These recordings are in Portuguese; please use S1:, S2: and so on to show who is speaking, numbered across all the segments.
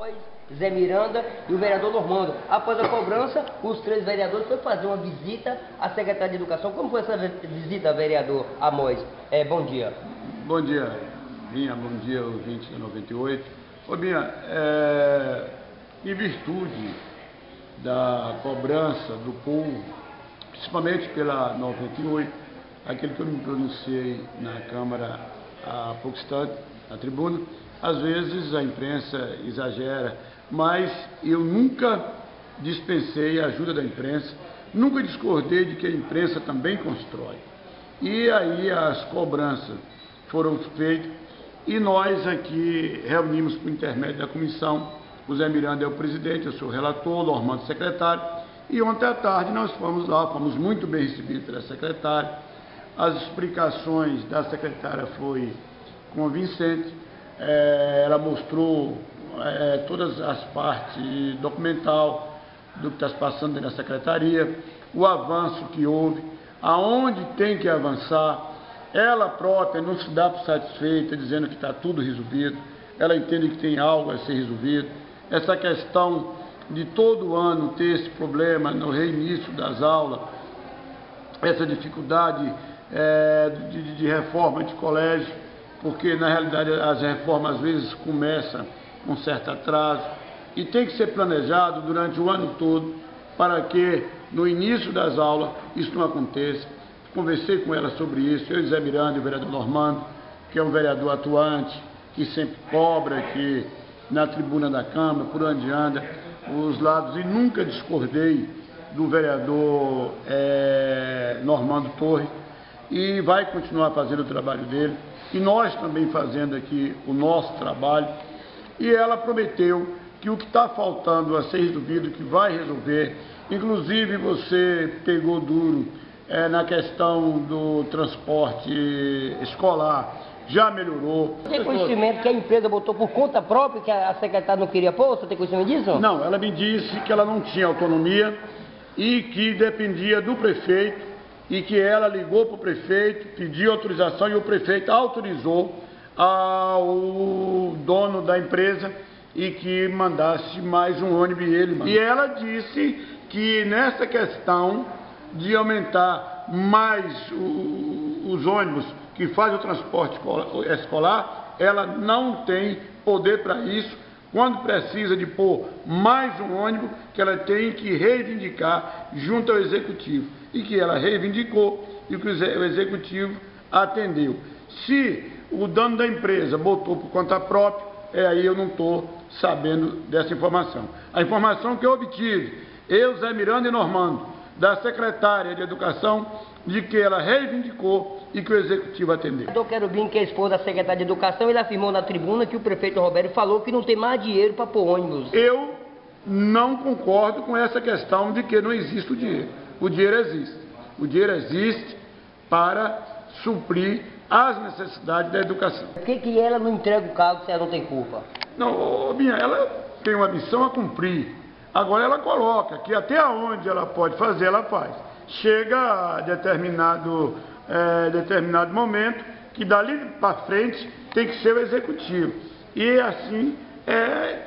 S1: Amós, Zé Miranda e o vereador Normando. Após a cobrança, os três vereadores foram fazer uma visita à secretária de Educação. Como foi essa visita, vereador Amós? Bom dia.
S2: Bom dia, Binha. Bom dia, ouvinte da 98. Ô, Binha, em virtude da cobrança do povo, principalmente pela 98, aquele que eu me pronunciei na Câmara há pouco instante, na tribuna, às vezes a imprensa exagera, mas eu nunca dispensei a ajuda da imprensa, nunca discordei de que a imprensa também constrói. E aí as cobranças foram feitas e nós aqui reunimos por intermédio da comissão, o Zé Miranda é o presidente, eu sou o relator, o Normando secretário, e ontem à tarde nós fomos lá, fomos muito bem recebidos pela secretária. As explicações da secretária foi convincente, ela mostrou todas as partes documental do que está se passando dentro da secretaria, o avanço que houve, aonde tem que avançar. Ela própria não se dá por satisfeita, dizendo que está tudo resolvido, ela entende que tem algo a ser resolvido. Essa questão de todo ano ter esse problema no reinício das aulas, essa dificuldade de reforma de colégio, porque na realidade as reformas às vezes começam com certo atraso e tem que ser planejado durante o ano todo para que no início das aulas isso não aconteça. Conversei com ela sobre isso, eu e Zé Miranda e o vereador Normando, que é um vereador atuante, que sempre cobra aqui na tribuna da Câmara, por onde anda, os lados, e nunca discordei do vereador Normando Torres, e vai continuar fazendo o trabalho dele, e nós também fazendo aqui o nosso trabalho, e ela prometeu que o que está faltando a ser resolvido, que vai resolver. Inclusive você pegou duro na questão do transporte escolar, já melhorou.
S1: Tem conhecimento que a empresa botou por conta própria, que a secretária não queria pôr? Você tem conhecimento disso?
S2: Não, ela me disse que ela não tinha autonomia e que dependia do prefeito, e que ela ligou para o prefeito, pediu autorização e o prefeito autorizou ao dono da empresa e que mandasse mais um ônibus e ele. E ela disse que nessa questão de aumentar mais os ônibus que fazem o transporte escolar, ela não tem poder para isso. Quando precisa de pôr mais um ônibus, que ela tem que reivindicar junto ao executivo. E que ela reivindicou e que o executivo atendeu. Se o dono da empresa botou por conta própria, aí eu não estou sabendo dessa informação. A informação que eu obtive, eu, Zé Miranda e Normando, da secretária de Educação, de que ela reivindicou e que o executivo atendeu.
S1: O Querubim, que é esposa da secretária de Educação, ele afirmou na tribuna que o prefeito Roberto falou que não tem mais dinheiro para pôr ônibus.
S2: Eu não concordo com essa questão de que não existe o dinheiro. O dinheiro existe. O dinheiro existe para suprir as necessidades da educação.
S1: Por que ela não entrega o cargo se ela não tem culpa?
S2: Não, Binha, ela tem uma missão a cumprir. Agora ela coloca que até onde ela pode fazer, ela faz. Chega a determinado momento que dali para frente tem que ser o executivo. E assim,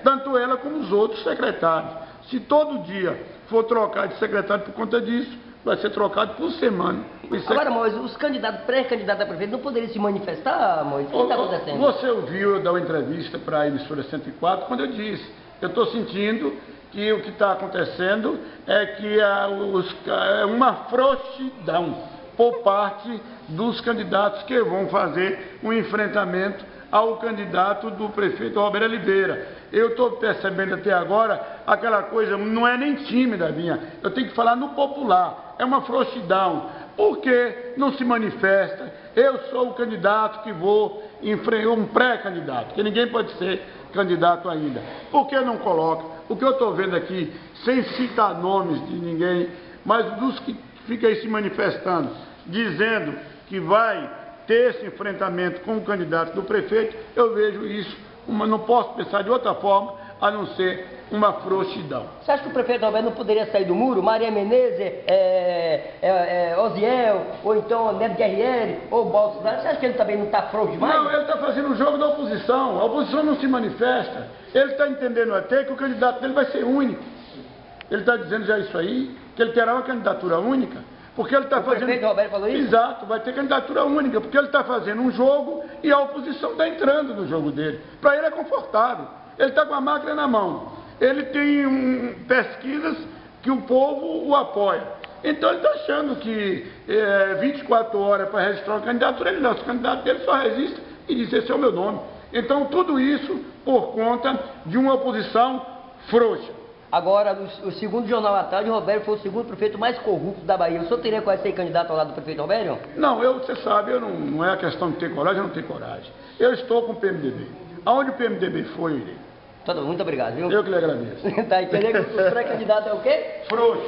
S2: tanto ela como os outros secretários. Se todo dia for trocar de secretário por conta disso, vai ser trocado por semana.
S1: Agora, Moisés, os pré-candidatos a prefeito não poderiam se manifestar, Moisés? O que está acontecendo?
S2: Você ouviu eu dar uma entrevista para a emissora 104, quando eu disse, eu estou sentindo que o que está acontecendo é que é uma frouxidão por parte dos candidatos que vão fazer um enfrentamento ao candidato do prefeito Roberto Oliveira. Eu estou percebendo até agora aquela coisa, não é nem tímida, minha. Eu tenho que falar no popular, é uma frouxidão. Por que não se manifesta? Eu sou o candidato que vou enfrentar, um pré-candidato, que ninguém pode ser candidato ainda. Por que não coloca? O que eu estou vendo aqui, sem citar nomes de ninguém, mas dos que ficam aí se manifestando, dizendo que vai ter esse enfrentamento com o candidato do prefeito, eu vejo isso, não posso pensar de outra forma, a não ser uma frouxidão.
S1: Você acha que o prefeito Roberto não poderia sair do muro? Maria Menezes, Osiel, ou então Neto Guerrieri, ou Bolsonaro, você acha que ele também não está frouxo demais?
S2: Não, ele está fazendo o jogo da oposição. A oposição não se manifesta. Ele está entendendo até que o candidato dele vai ser único. Ele está dizendo já isso aí, que ele terá uma candidatura única. Porque ele está fazendo... O
S1: prefeito Roberto falou isso?
S2: Exato, vai ter candidatura única, porque ele está fazendo um jogo e a oposição está entrando no jogo dele. Para ele é confortável. Ele está com a máquina na mão. Ele tem pesquisas que o povo o apoia. Então ele está achando que 24 horas para registrar uma candidatura, ele lança o candidato dele, só registra e diz: esse é o meu nome. Então tudo isso por conta de uma oposição frouxa.
S1: Agora, o segundo Jornal à Tarde, Roberto foi o segundo prefeito mais corrupto da Bahia. O senhor teria coragem de ser candidato ao lado do prefeito Roberto?
S2: Não, você sabe, não é a questão de ter coragem ou não ter coragem. Eu estou com o PMDB. Aonde o PMDB foi, eu irei.
S1: Muito obrigado, viu?
S2: Eu que lhe agradeço.
S1: Tá entendendo que o pré-candidato é o quê?
S2: Frouxo.